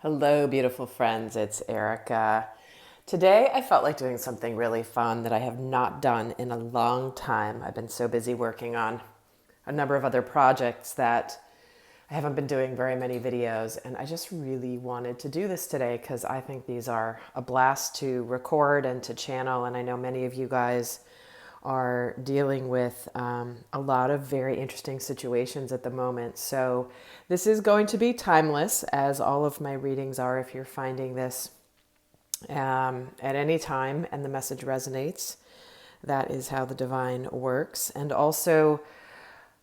Hello, beautiful friends. It's Erika. Today, I felt like doing something really fun that I have not done in a long time. I've been so busy working on a number of other projects that I haven't been doing very many videos, and I just really wanted to do this today because I think these are a blast to record and to channel, and I know many of you guys are dealing with a lot of very interesting situations at the moment. So this is going to be timeless, as all of my readings are. If you're finding this at any time and the message resonates, that is how the divine works. And also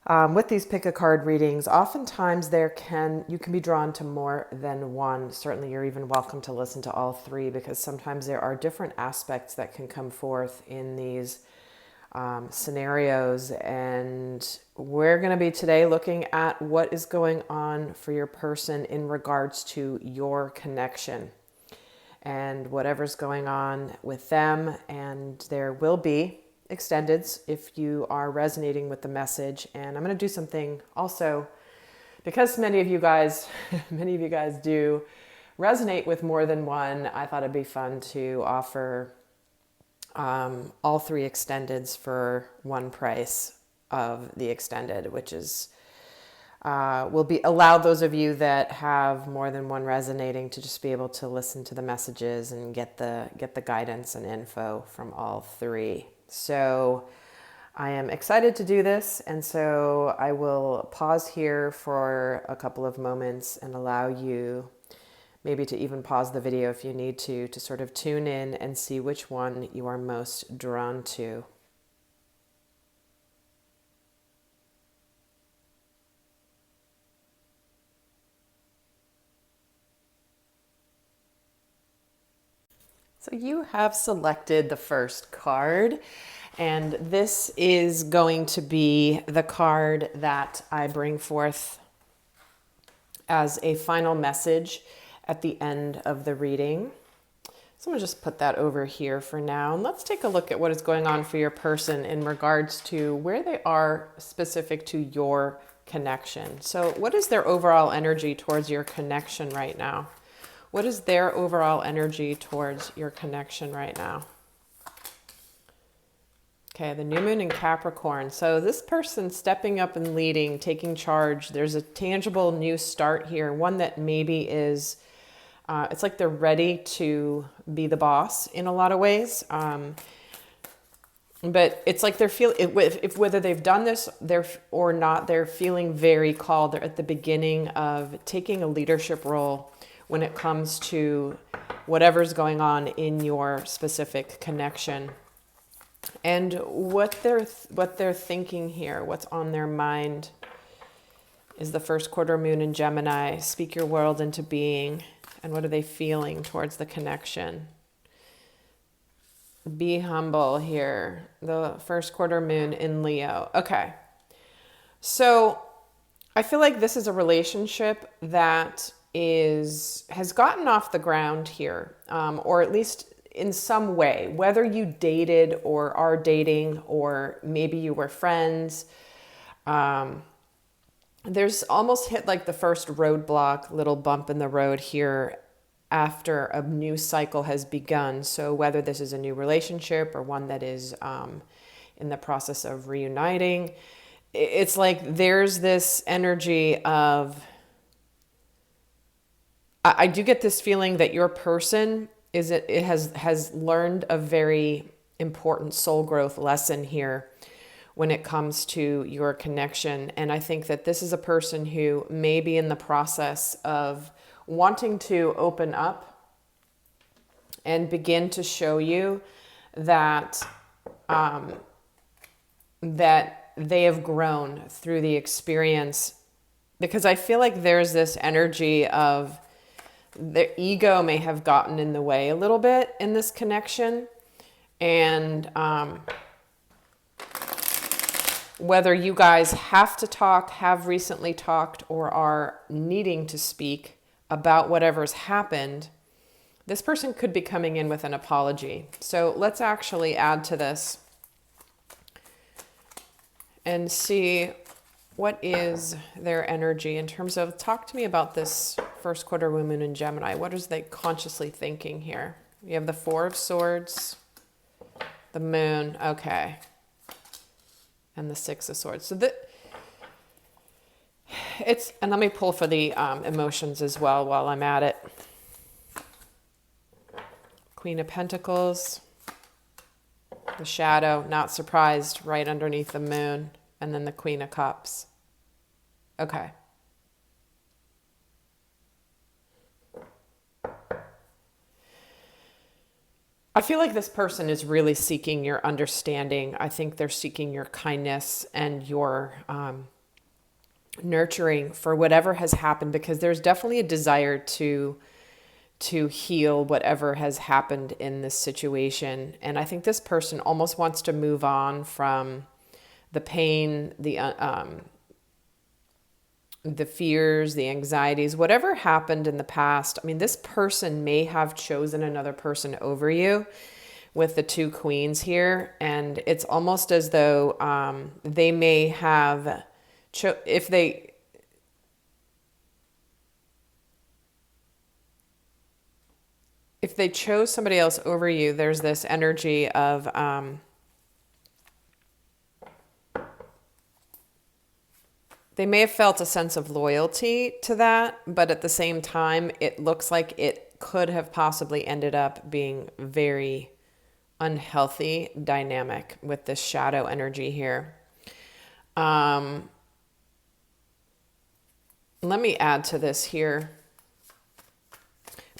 with these pick a card readings, oftentimes you can be drawn to more than one. Certainly you're even welcome to listen to all three, because sometimes there are different aspects that can come forth in these scenarios. And we're going to be today looking at what is going on for your person in regards to your connection and whatever's going on with them. And there will be extendeds if you are resonating with the message. And I'm going to do something also, because many of you guys do resonate with more than one. I thought it'd be fun to offer all three extendeds for one price of the extended, which is will be allow those of you that have more than one resonating to just be able to listen to the messages and get the guidance and info from all three. So I am excited to do this, and so I will pause here for a couple of moments and allow you maybe to even pause the video if you need to sort of tune in and see which one you are most drawn to. So you have selected the first card, and this is going to be the card that I bring forth as a final message at the end of the reading. So I'm going to just put that over here for now. And let's take a look at what is going on for your person in regards to where they are specific to your connection. So what is their overall energy towards your connection right now? What is their overall energy towards your connection right now? Okay, the new moon in Capricorn. So this person stepping up and leading, taking charge. There's a tangible new start here. One that maybe is, it's like they're ready to be the boss in a lot of ways. But it's like they're whether they've done this or not, they're feeling very called. They're at the beginning of taking a leadership role when it comes to whatever's going on in your specific connection. And what they're thinking here, what's on their mind, is the first quarter moon in Gemini. Speak your world into being. And what are they feeling towards the connection? Be humble here. The first quarter moon in Leo. Okay. So I feel like this is a relationship that has gotten off the ground here, or at least in some way, whether you dated or are dating, or maybe you were friends. There's almost hit like the first roadblock, little bump in the road here after a new cycle has begun. So whether this is a new relationship or one that is in the process of reuniting, it's like there's this energy of, I do get this feeling that your person has learned a very important soul growth lesson here when it comes to your connection. And I think that this is a person who may be in the process of wanting to open up and begin to show you that that they have grown through the experience. Because I feel like there's this energy of their ego may have gotten in the way a little bit in this connection. And whether you guys have recently talked, or are needing to speak about whatever's happened, this person could be coming in with an apology. So let's actually add to this and see What is their energy in terms of, talk to me about this first quarter woman in Gemini. What is they consciously thinking here? You have the Four of Swords, the Moon, okay, and the Six of Swords. So and let me pull for the emotions as well while I'm at it. Queen of Pentacles, the Shadow, not surprised, right underneath the Moon, and then the Queen of Cups. Okay. I feel like this person is really seeking your understanding. I think they're seeking your kindness and your nurturing for whatever has happened, because there's definitely a desire to heal whatever has happened in this situation. And I think this person almost wants to move on from the pain, the fears, the anxieties, whatever happened in the past. I mean, this person may have chosen another person over you with the two queens here. And it's almost as though they may have, if they chose somebody else over you, there's this energy of they may have felt a sense of loyalty to that, but at the same time, it looks like it could have possibly ended up being very unhealthy dynamic with this shadow energy here. Let me add to this here.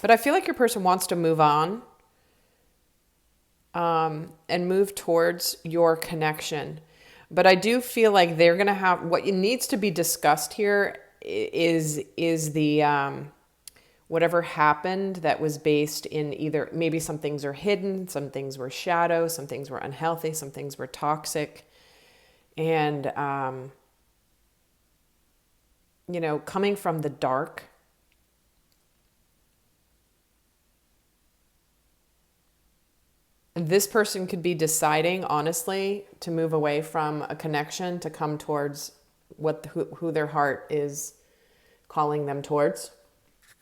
But I feel like your person wants to move on and move towards your connection. But I do feel like they're going to have, what needs to be discussed here is the whatever happened that was based in either, maybe some things are hidden, some things were shadow, some things were unhealthy, some things were toxic. And, you know, coming from the dark, this person could be deciding, honestly, to move away from a connection to come towards who their heart is calling them towards,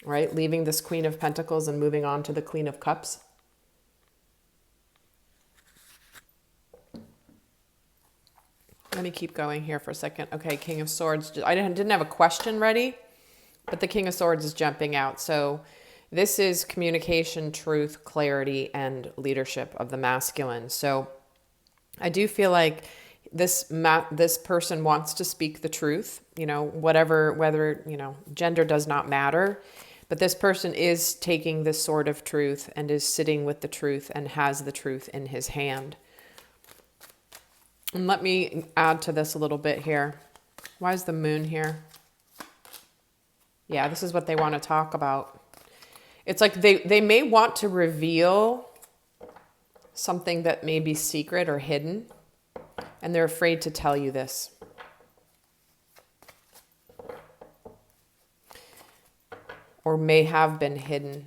right? Leaving this Queen of Pentacles and moving on to the Queen of Cups. Let me keep going here for a second. Okay, King of Swords. I didn't have a question ready, but the King of Swords is jumping out. So this is communication, truth, clarity, and leadership of the masculine. So I do feel like this person wants to speak the truth, you know, whether, you know, gender does not matter, but this person is taking this sword of truth and is sitting with the truth and has the truth in his hand. And let me add to this a little bit here. Why is the Moon here? Yeah, this is what they want to talk about. It's like they may want to reveal something that may be secret or hidden, and they're afraid to tell you this. Or may have been hidden.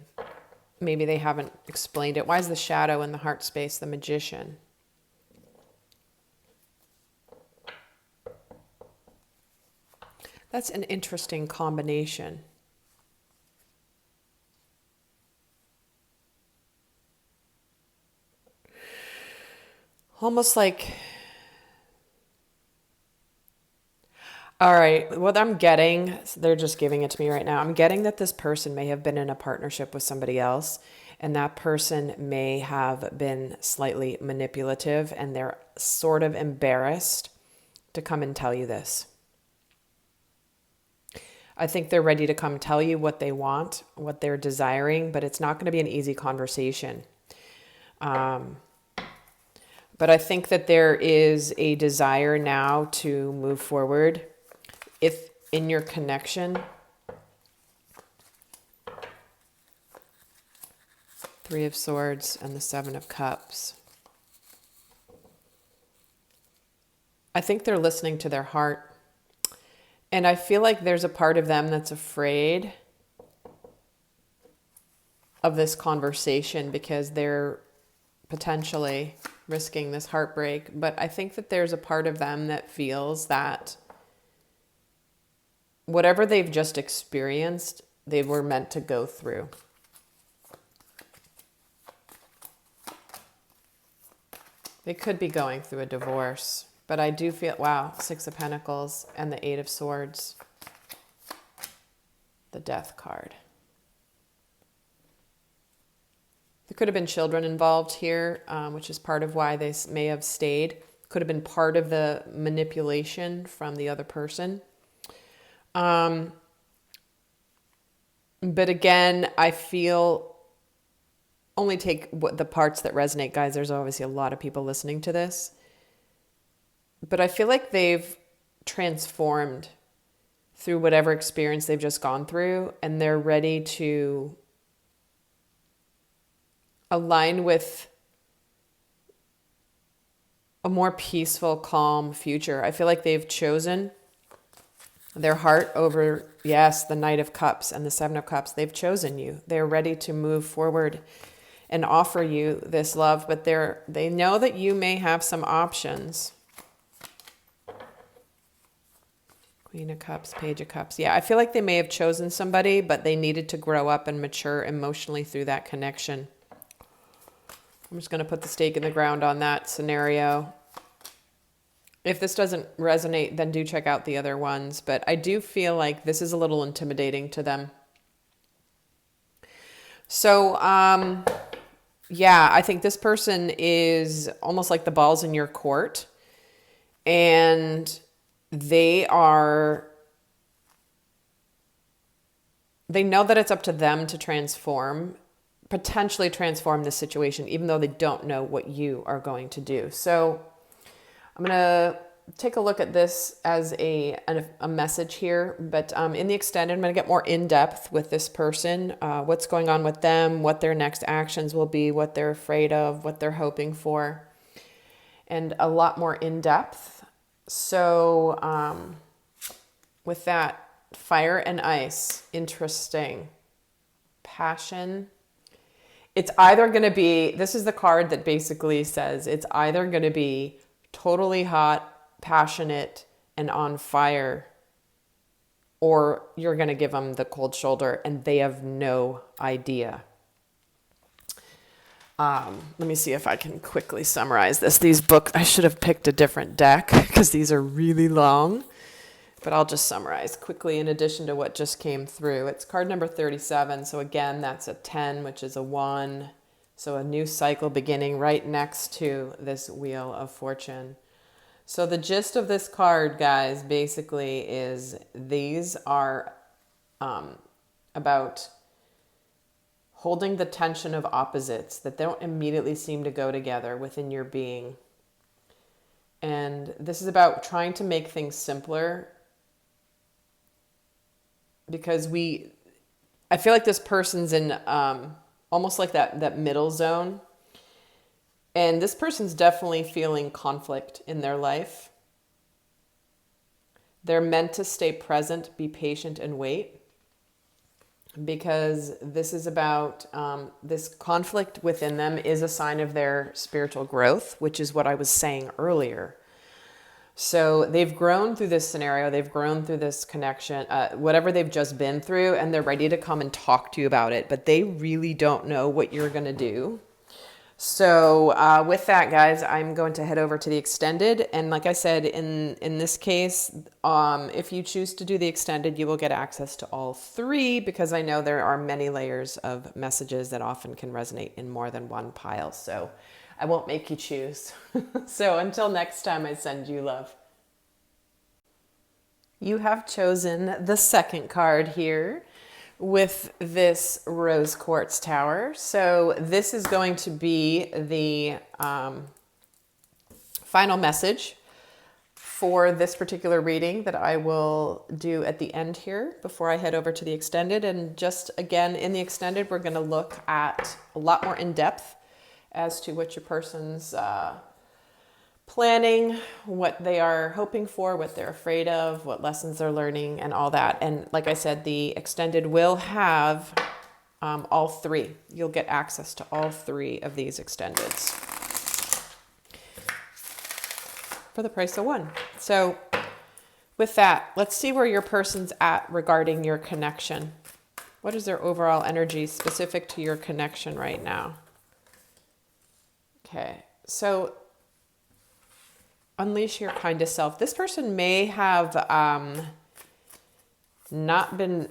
Maybe they haven't explained it. Why is the Shadow in the heart space, the Magician? That's an interesting combination. Almost like, all right, what I'm getting, they're just giving it to me right now. I'm getting that this person may have been in a partnership with somebody else, and that person may have been slightly manipulative, and they're sort of embarrassed to come and tell you this. I think they're ready to come tell you what they want, what they're desiring, but it's not going to be an easy conversation. But I think that there is a desire now to move forward. If in your connection, Three of Swords and the Seven of Cups. I think they're listening to their heart. And I feel like there's a part of them that's afraid of this conversation because they're potentially risking this heartbreak. But I think that there's a part of them that feels that whatever they've just experienced, they were meant to go through. They could be going through a divorce, but I do feel, wow, Six of Pentacles and the Eight of Swords, the Death card. There could have been children involved here, which is part of why they may have stayed. Could have been part of the manipulation from the other person. But again, I feel, only take the parts that resonate, guys. There's obviously a lot of people listening to this. But I feel like they've transformed through whatever experience they've just gone through, and they're ready to align with a more peaceful, calm future. I feel like they've chosen their heart over, yes, the Knight of Cups and the Seven of Cups. They've chosen you. They're ready to move forward and offer you this love, but they know that you may have some options. Queen of Cups, Page of Cups. Yeah, I feel like they may have chosen somebody, but they needed to grow up and mature emotionally through that connection. I'm just going to put the stake in the ground on that scenario. If this doesn't resonate, then do check out the other ones. But I do feel like this is a little intimidating to them. So, yeah, I think this person is almost like the ball's in your court. And they know that it's up to them to potentially transform this situation, even though they don't know what you are going to do. So I'm going to take a look at this as a message here, but in the extended, I'm going to get more in depth with this person, what's going on with them, what their next actions will be, what they're afraid of, what they're hoping for, and a lot more in depth. So with that, fire and ice, interesting. Passion. It's either going to be, this is the card that basically says it's either going to be totally hot, passionate, and on fire, or you're going to give them the cold shoulder and they have no idea. Let me see if I can quickly summarize this. These books, I should have picked a different deck because these are really long, but I'll just summarize quickly in addition to what just came through. It's card number 37. So again, that's a 10, which is a 1. So a new cycle beginning right next to this Wheel of Fortune. So the gist of this card, guys, basically is these are about holding the tension of opposites that don't immediately seem to go together within your being. And this is about trying to make things simpler, because I feel like this person's in almost like that middle zone. And this person's definitely feeling conflict in their life. They're meant to stay present, be patient, and wait. Because this is about, this conflict within them is a sign of their spiritual growth, which is what I was saying earlier. So they've grown through this scenario, they've grown through this connection, whatever they've just been through, and they're ready to come and talk to you about it, but they really don't know what you're going to do. So with that, guys, I'm going to head over to the extended. And like I said, in this case, if you choose to do the extended, you will get access to all three, because I know there are many layers of messages that often can resonate in more than one pile. So I won't make you choose. So until next time, I send you love. You have chosen the second card here with this rose quartz tower. So this is going to be the final message for this particular reading that I will do at the end here before I head over to the extended. And just again, in the extended, we're going to look at a lot more in depth as to what your person's planning, what they are hoping for, what they're afraid of, what lessons they're learning, and all that. And like I said, the extended will have all three. You'll get access to all three of these extendeds for the price of one. So With that, let's see where your person's at regarding your connection. What is their overall energy specific to your connection right now? Okay, so unleash your kindest self. This person may have not been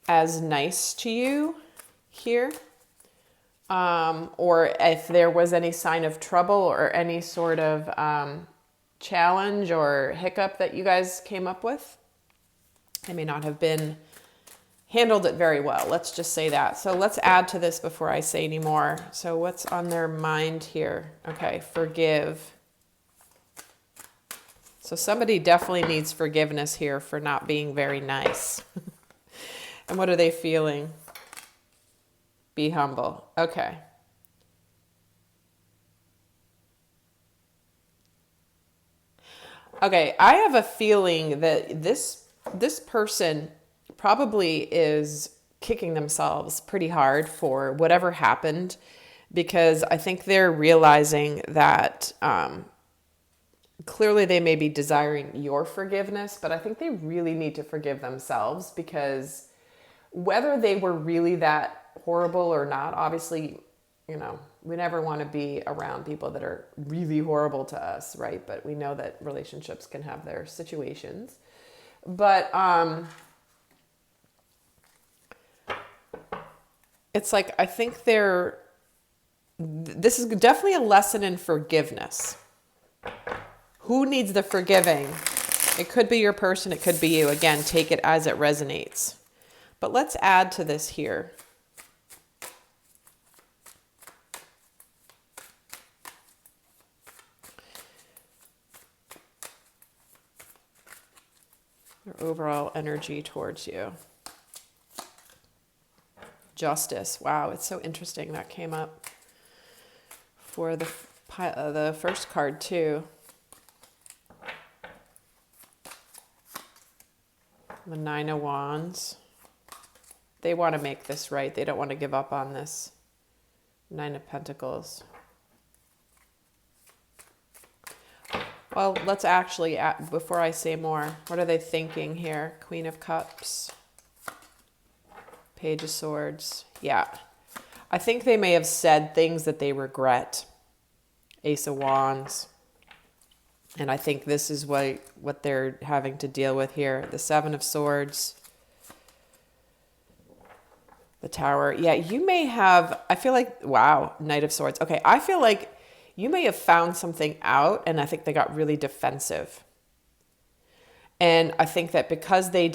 as nice to you here. Or if there was any sign of trouble or any sort of challenge or hiccup that you guys came up with, they may not have been handled it very well. Let's just say that. So let's add to this before I say any more. So what's on their mind here? Okay, forgive. So somebody definitely needs forgiveness here for not being very nice. And what are they feeling? Be humble. Okay. Okay, I have a feeling that this person probably is kicking themselves pretty hard for whatever happened, because I think they're realizing that clearly they may be desiring your forgiveness, but I think they really need to forgive themselves, because whether they were really that horrible or not, obviously, we never want to be around people that are really horrible to us, right? But we know that relationships can have their situations. But it's like, I think this is definitely a lesson in forgiveness. Who needs the forgiving? It could be your person, it could be you. Again, take it as it resonates. But let's add to this here. Their overall energy towards you. Justice. Wow, it's so interesting that came up for the first card too. The Nine of Wands. They want to make this right. They don't want to give up on this. Nine of Pentacles. Well, let's actually, before I say more, what are they thinking here? Queen of Cups. Page of Swords. Yeah. I think they may have said things that they regret. Ace of Wands. And I think this is what they're having to deal with here. The Seven of Swords. The Tower. Yeah, you may have, I feel like, wow, Knight of Swords. Okay, I feel like you may have found something out, and I think they got really defensive. And I think that because you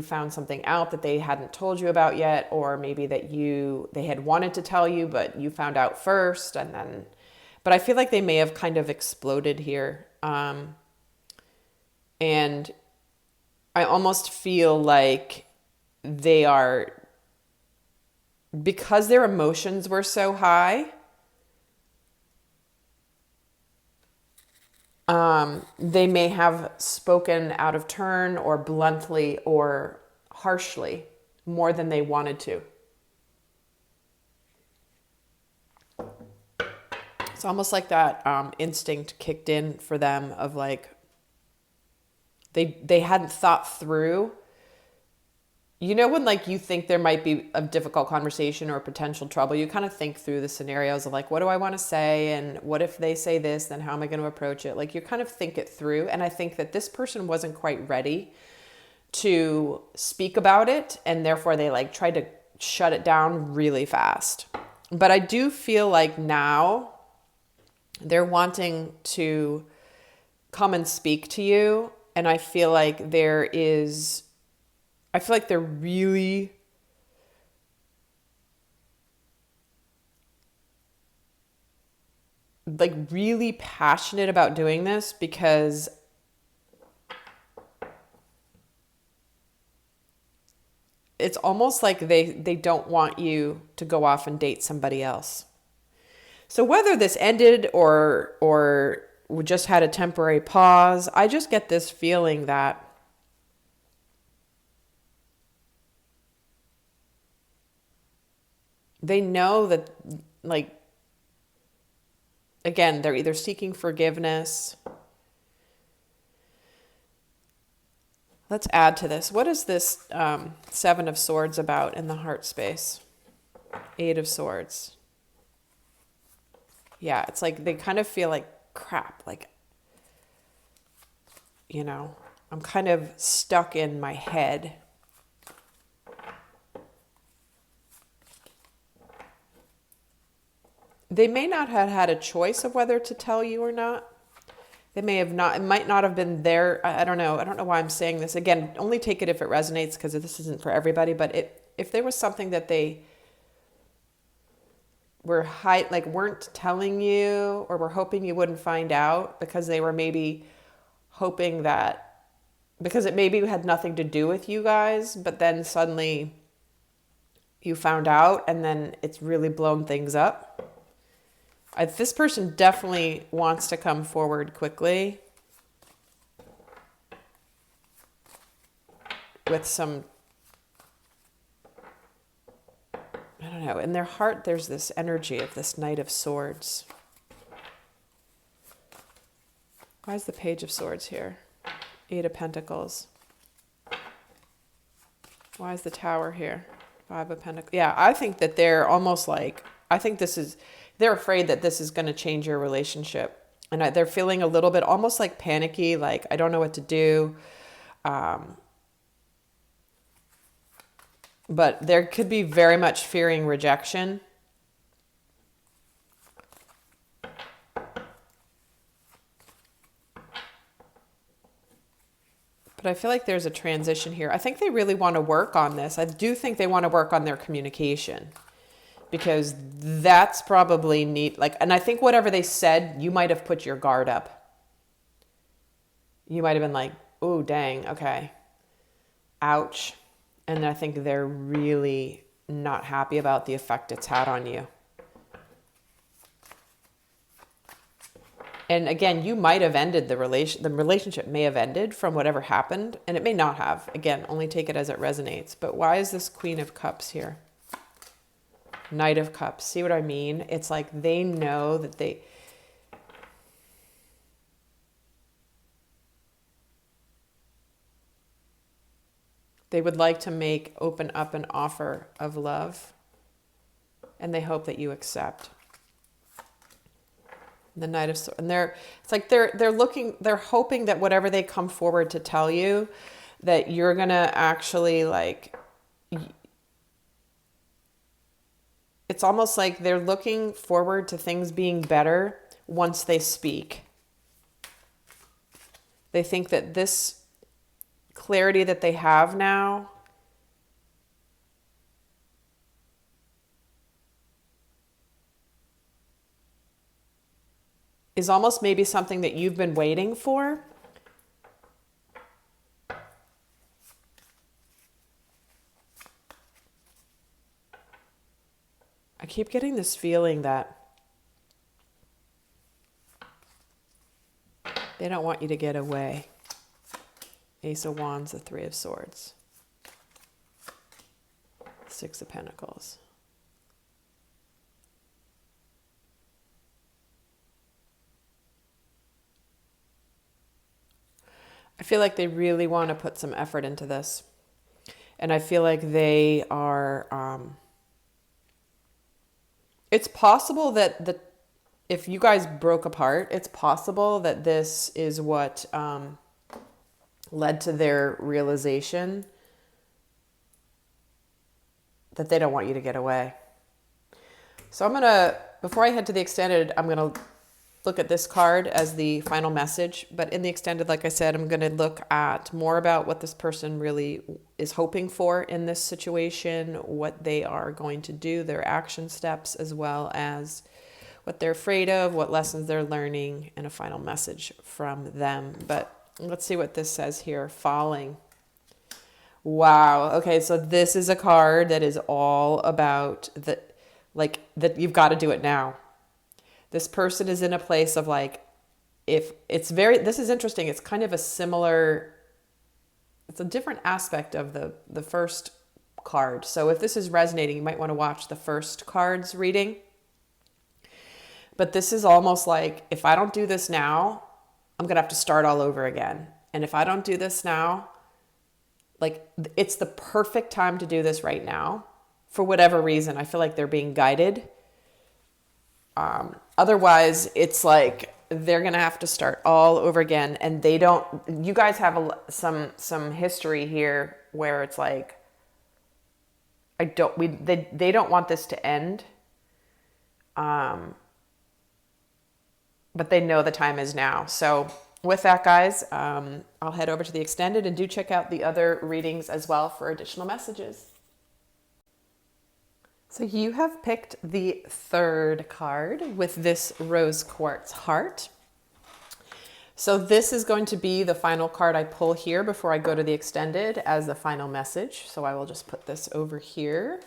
found something out that they hadn't told you about yet, or maybe that they had wanted to tell you, but you found out first, but I feel like they may have kind of exploded here. And I almost feel like they are, because their emotions were so high, they may have spoken out of turn or bluntly or harshly more than they wanted to. It's almost like that instinct kicked in for them of like, they hadn't thought through. You know, when like you think there might be a difficult conversation or potential trouble, you kind of think through the scenarios of like, what do I want to say? And what if they say this, then how am I going to approach it? Like you kind of think it through. And I think that this person wasn't quite ready to speak about it. And therefore they like tried to shut it down really fast. But I do feel like now they're wanting to come and speak to you. And I feel like they're really really passionate about doing this, because it's almost like they don't want you to go off and date somebody else. So whether this ended or we just had a temporary pause, I just get this feeling that they know that, like, again, they're either seeking forgiveness Let's add to this. What is this Seven of Swords about in the heart space? Eight of Swords. Yeah, it's like they kind of feel like crap. Like, I'm kind of stuck in my head. They may not have had a choice of whether to tell you or not. They may have not, it might not have been there. I don't know. I don't know why I'm saying this. Again, only take it if it resonates, because this isn't for everybody. But if there was something that they weren't telling you, or were hoping you wouldn't find out, because they were maybe hoping that, because it maybe had nothing to do with you guys, but then suddenly you found out, and then it's really blown things up. This person definitely wants to come forward quickly with some, I don't know, in their heart there's this energy of this Knight of Swords. Why is the Page of Swords here? Eight of Pentacles. Why is the Tower here? Five of Pentacles. Yeah, I think that they're almost like, they're afraid that this is going to change your relationship. And they're feeling a little bit almost like panicky, like, I don't know what to do. But there could be very much fearing rejection. But I feel like there's a transition here. I think they really want to work on this. I do think they want to work on their communication, because that's probably neat. And I think whatever they said, you might have put your guard up. You might have been like, oh, dang, okay. Ouch. And I think they're really not happy about the effect it's had on you. And again, you might have ended the relationship may have ended from whatever happened, and it may not have. Again, only take it as it resonates. But why is this Queen of Cups here? Knight of Cups. See what I mean? It's like they know that they would like to open up an offer of love, and they hope that you accept. The Knight of Swords. And they're hoping that whatever they come forward to tell you, that you're going to actually it's almost like they're looking forward to things being better once they speak. They think that this clarity that they have now is almost maybe something that you've been waiting for. I keep getting this feeling that they don't want you to get away. Ace of Wands, the Three of Swords. Six of Pentacles. I feel like they really want to put some effort into this. And I feel like they are... it's possible that if you guys broke apart, it's possible that this is what led to their realization that they don't want you to get away. So I'm going to, before I head to the extended, I'm going to look at this card as the final message. But in the extended, like I said, I'm going to look at more about what this person really is hoping for in this situation, what they are going to do, their action steps, as well as what they're afraid of, what lessons they're learning, and a final message from them. But let's see what this says here. Falling. Wow. Okay, so this is a card that is all about that you've got to do it now. This person is in a place of this is interesting. It's kind of it's a different aspect of the first card. So if this is resonating, you might want to watch the first card's reading. But this is almost like, if I don't do this now, I'm going to have to start all over again. And if I don't do this now, like it's the perfect time to do this right now. For whatever reason, I feel like they're being guided. Otherwise, it's like they're going to have to start all over again. And you guys have some history here where it's like, they don't want this to end. But they know the time is now. So with that, guys, I'll head over to the extended, and do check out the other readings as well for additional messages. So you have picked the third card with this rose quartz heart. So this is going to be the final card I pull here before I go to the extended as the final message. So I will just put this over here.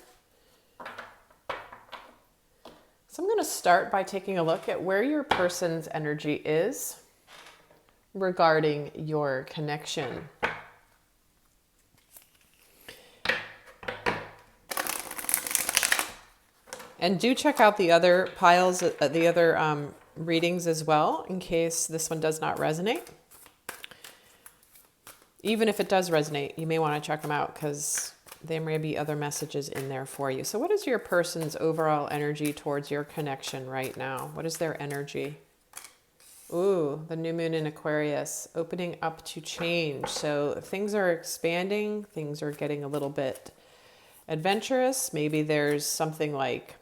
So I'm going to start by taking a look at where your person's energy is regarding your connection. And do check out the other piles, the other readings as well, in case this one does not resonate. Even if it does resonate, you may want to check them out because there may be other messages in there for you. So what is your person's overall energy towards your connection right now? What is their energy? Ooh, the new moon in Aquarius, opening up to change. So things are expanding, things are getting a little bit adventurous. Maybe there's something like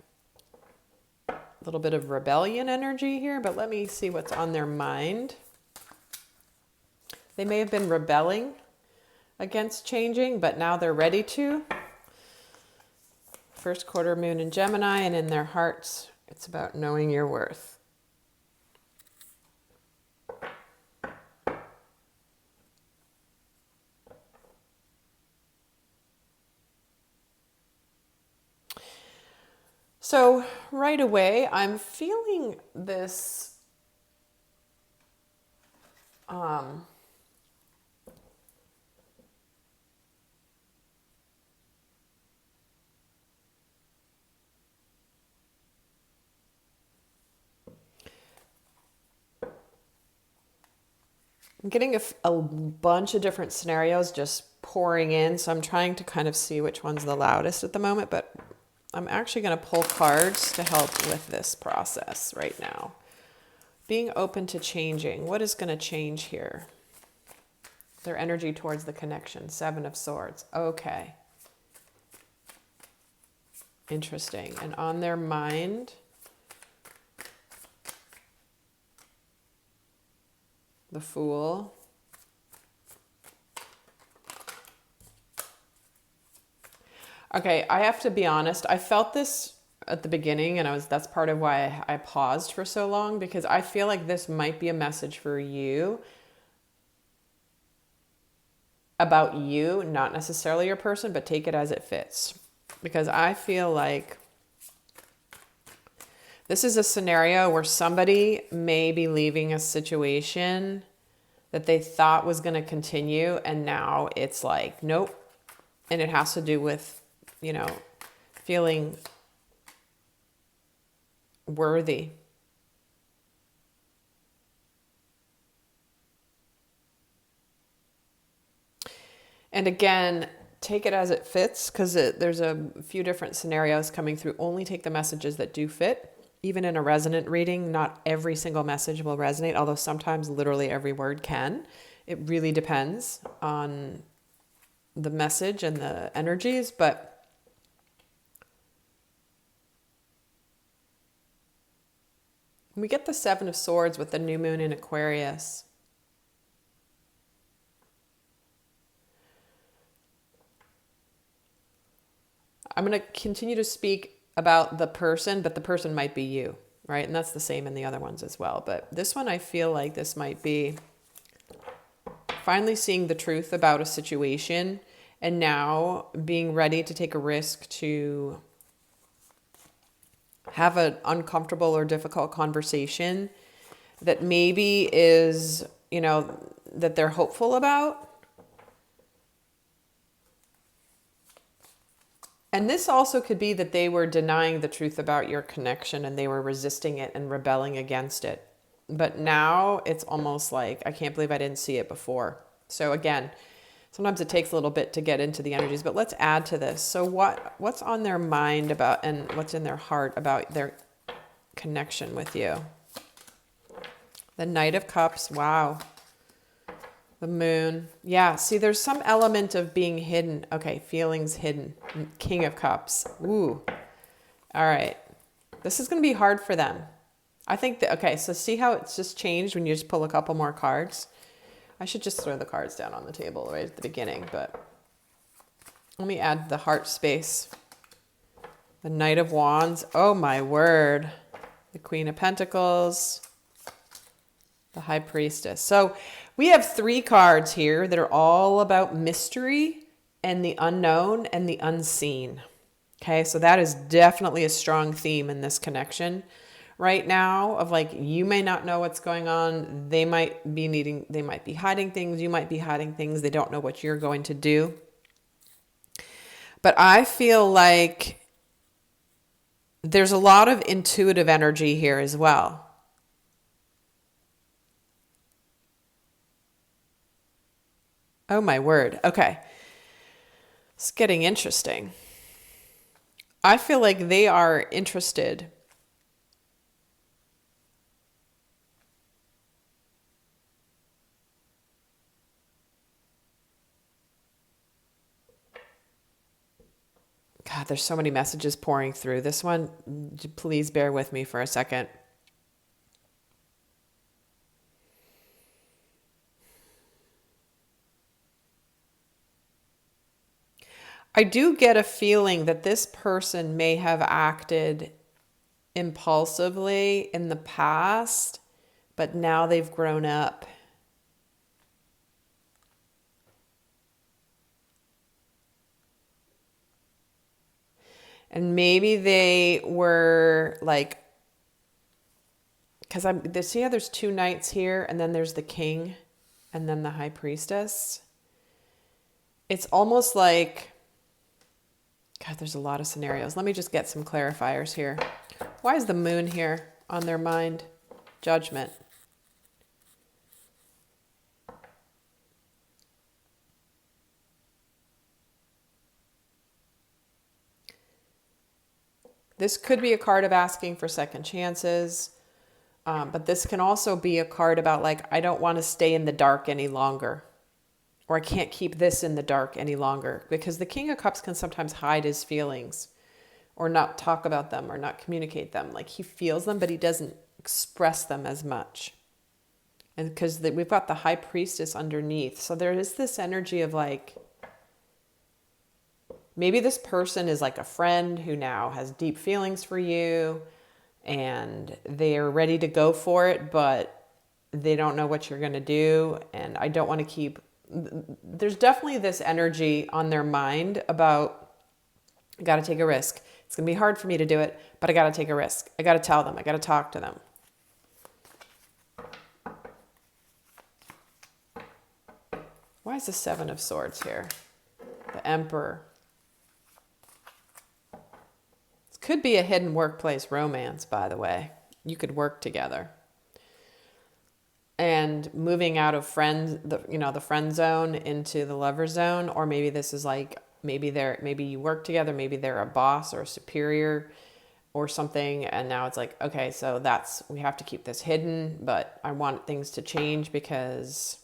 a little bit of rebellion energy here, but let me see what's on their mind. They may have been rebelling against changing, but now they're ready to. First quarter moon in Gemini, and in their hearts, it's about knowing your worth. So right away, I'm feeling this I'm getting a bunch of different scenarios just pouring in, so I'm trying to kind of see which one's the loudest at the moment, but I'm actually going to pull cards to help with this process right now. Being open to changing. What is going to change here? Their energy towards the connection. 7 of Swords. Okay. Interesting. And on their mind, the Fool. Okay, I have to be honest. I felt this at the beginning, and that's part of why I paused for so long, because I feel like this might be a message for you about you, not necessarily your person, but take it as it fits. Because I feel like this is a scenario where somebody may be leaving a situation that they thought was going to continue, and now it's like, nope. And it has to do with, feeling worthy. And again, take it as it fits, because there's a few different scenarios coming through. Only take the messages that do fit. Even in a resonant reading, not every single message will resonate, although sometimes literally every word can. It really depends on the message and the energies, but we get the 7 of Swords with the new moon in Aquarius. I'm going to continue to speak about the person, but the person might be you, right? And that's the same in the other ones as well. But this one, I feel like this might be finally seeing the truth about a situation and now being ready to take a risk to have an uncomfortable or difficult conversation that maybe is, that they're hopeful about. And this also could be that they were denying the truth about your connection and they were resisting it and rebelling against it. But now it's almost like, I can't believe I didn't see it before. So again, Sometimes it takes a little bit to get into the energies, but let's add to this. So what's on their mind about, and what's in their heart about their connection with you? The Knight of Cups. Wow. The Moon. Yeah, see, there's some element of being hidden. Okay, feelings hidden. King of Cups. Ooh. All right. This is going to be hard for them. I think that, okay, so see how it's just changed when you just pull a couple more cards? I should just throw the cards down on the table right at the beginning, but let me add the heart space. The Knight of Wands. Oh my word. The Queen of Pentacles. The High Priestess. So we have 3 cards here that are all about mystery and the unknown and the unseen. Okay, so that is definitely a strong theme in this connection right now, of like, you may not know what's going on. They might be hiding things. You might be hiding things. They don't know what you're going to do. But I feel like there's a lot of intuitive energy here as well. Oh my word. Okay. It's getting interesting. I feel like they are interested. God, there's so many messages pouring through this one. Please bear with me for a second. I do get a feeling that this person may have acted impulsively in the past, but now they've grown up. And maybe they were like, because see how there's 2 knights here, and then there's the king, and then the high priestess. It's almost like, God, there's a lot of scenarios. Let me just get some clarifiers here. Why is the moon here on their mind? Judgment. This could be a card of asking for second chances, but this can also be a card about like, I don't want to stay in the dark any longer, or I can't keep this in the dark any longer, because the King of Cups can sometimes hide his feelings or not talk about them or not communicate them. Like, he feels them, but he doesn't express them as much. And because we've got the High Priestess underneath. So there is this energy of like, maybe this person is like a friend who now has deep feelings for you and they're ready to go for it, but they don't know what you're going to do. And I don't want to keep, there's definitely this energy on their mind about, I got to take a risk. It's going to be hard for me to do it, but I got to take a risk. I got to tell them. I got to talk to them. Why is the 7 of Swords here? The Emperor. This could be a hidden workplace romance, by the way. You could work together. And moving out of the friend zone into the lover zone, or maybe this is like, maybe you work together, maybe they're a boss or a superior or something, and now it's like, okay, so we have to keep this hidden, but I want things to change because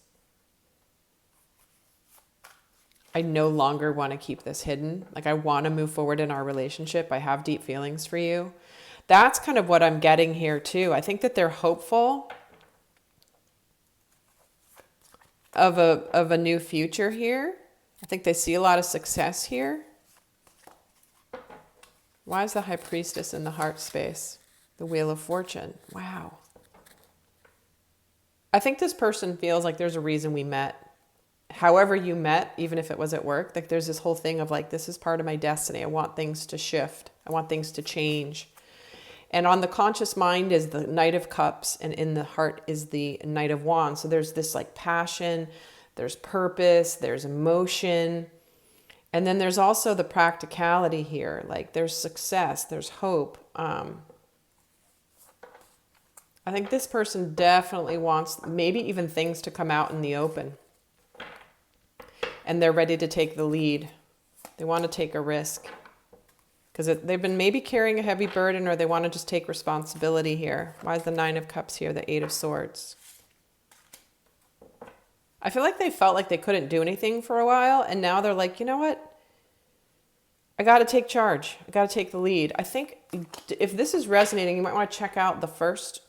I no longer want to keep this hidden. Like, I want to move forward in our relationship. I have deep feelings for you. That's kind of what I'm getting here too. I think that they're hopeful of a new future here. I think they see a lot of success here. Why is the High Priestess in the heart space? The Wheel of Fortune. Wow. I think this person feels like there's a reason we met. However you met, even if it was at work, like there's this whole thing of like, this is part of my destiny. I want things to shift. I want things to change. And on the conscious mind is the Knight of Cups, and in the heart is the Knight of Wands. So there's this like passion, there's purpose, there's emotion. And then there's also the practicality here. Like, there's success, there's hope. I think this person definitely wants maybe even things to come out in the open. and they're ready to take the lead. They want to take a risk because they've been maybe carrying a heavy burden, or they want to just take responsibility here. Why is the Nine of Cups here? The Eight of Swords. I feel like they felt like they couldn't do anything for a while, and now they're like, you know what? I got to take charge. I got to take the lead. I think if this is resonating, you might want to check out the first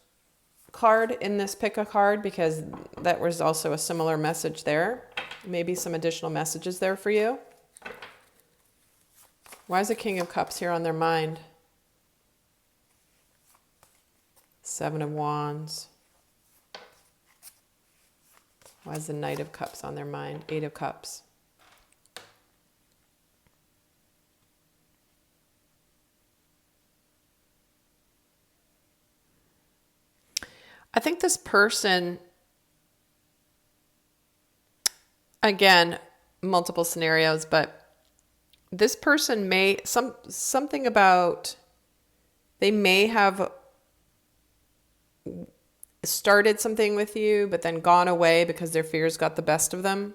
card in this pick a card, because that was also a similar message there. Maybe some additional messages there for you. Why is the King of Cups here on their mind? Seven of Wands. Why is the Knight of Cups on their mind? Eight of Cups. I think this person, again, multiple scenarios, but this person may, something about, they may have started something with you, but then gone away because their fears got the best of them.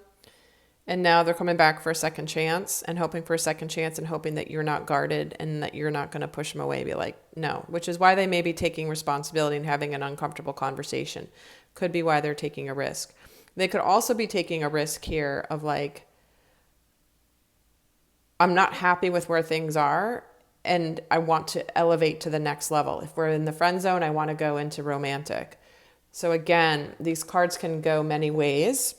And now they're coming back for a second chance and hoping for a second chance and hoping that you're not guarded and that you're not going to push them away. Be like, no, which is why they may be taking responsibility and having an uncomfortable conversation. Could be why they're taking a risk. They could also be taking a risk here of like, I'm not happy with where things are and I want to elevate to the next level. If we're in the friend zone, I want to go into romantic. So again, these cards can go many ways.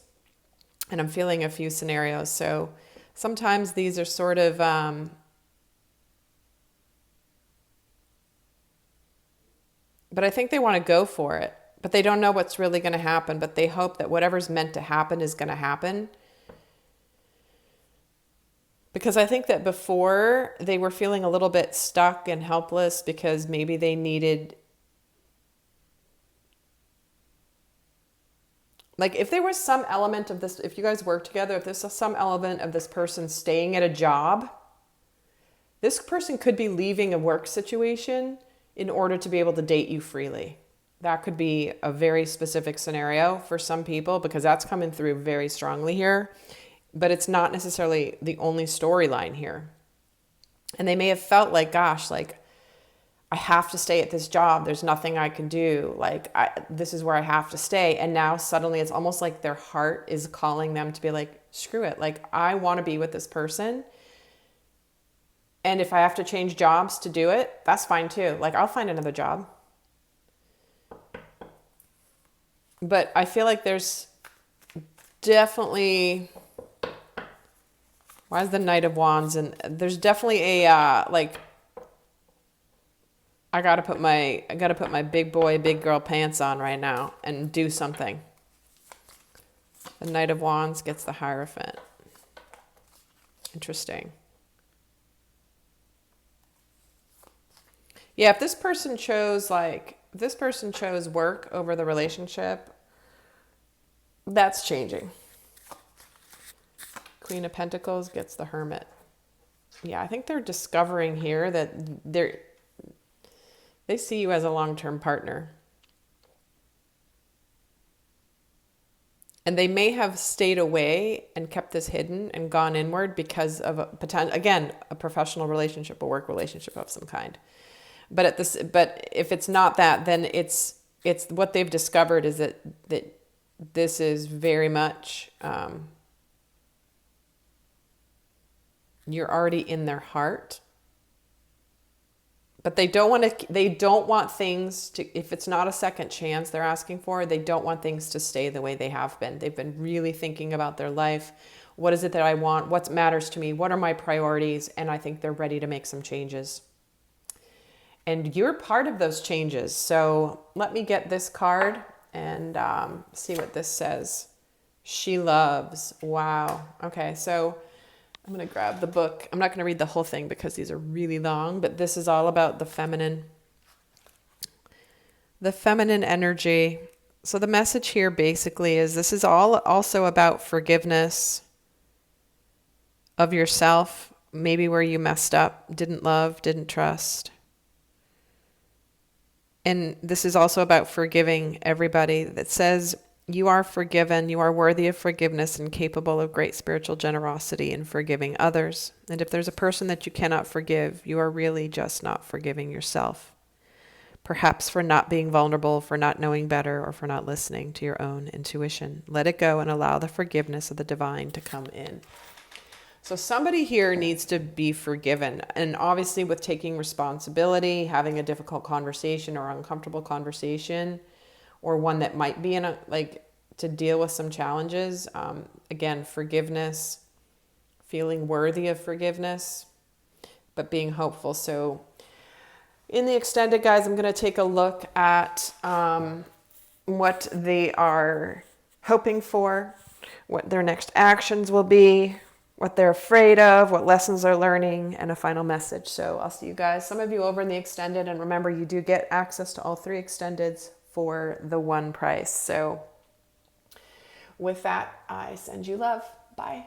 And I'm feeling a few scenarios. So sometimes these are sort of, but I think they want to go for it, but they don't know what's really going to happen, but they hope that whatever's meant to happen is going to happen. Because I think that before they were feeling a little bit stuck and helpless because maybe they needed, like if there was some element of this, if you guys work together, if there's some element of this person staying at a job, this person could be leaving a work situation in order to be able to date you freely. That could be a very specific scenario for some people because that's coming through very strongly here, but it's not necessarily the only storyline here. And they may have felt like, gosh, like, I have to stay at this job. There's nothing I can do. Like, this is where I have to stay. And now suddenly it's almost like their heart is calling them to be like, screw it. Like, I want to be with this person. And if I have to change jobs to do it, that's fine too. Like, I'll find another job. But I feel like there's definitely, why is the Knight of Wands? And there's definitely a, like, I gotta put my big boy, big girl pants on right now and do something. The Knight of Wands gets the Hierophant. Interesting. Yeah, if this person chose work over the relationship, that's changing. Queen of Pentacles gets the Hermit. Yeah, I think they're discovering here that they see you as a long-term partner. And they may have stayed away and kept this hidden and gone inward because of a professional relationship, a work relationship of some kind. But if it's not that, then it's what they've discovered is that this is very much, you're already in their heart. But they don't want things to, if it's not a second chance they're asking for, they don't want things to stay the way they have been. They've been really thinking about their life. What is it that I want? What matters to me? What are my priorities? And I think they're ready to make some changes. And you're part of those changes. So let me get this card and see what this says. She loves. Wow. Okay, so I'm going to grab the book. I'm not going to read the whole thing because these are really long, but this is all about the feminine energy. So the message here basically is this is all also about forgiveness of yourself, maybe where you messed up, didn't love, didn't trust. And this is also about forgiving everybody. That says You are forgiven. You are worthy of forgiveness and capable of great spiritual generosity in forgiving others. And if there's a person that you cannot forgive, you are really just not forgiving yourself. Perhaps for not being vulnerable, for not knowing better, or for not listening to your own intuition. Let it go and allow the forgiveness of the divine to come in. So somebody here needs to be forgiven. And obviously with taking responsibility, having a difficult conversation or uncomfortable conversation, or one that might be to deal with some challenges. Again, forgiveness, feeling worthy of forgiveness, but being hopeful. So in the extended, guys, I'm going to take a look at what they are hoping for, what their next actions will be, what they're afraid of, what lessons they're learning, and a final message. So I'll see you guys, some of you over in the extended, and remember, you do get access to all 3 extendeds for the one price. So with that, I send you love. Bye.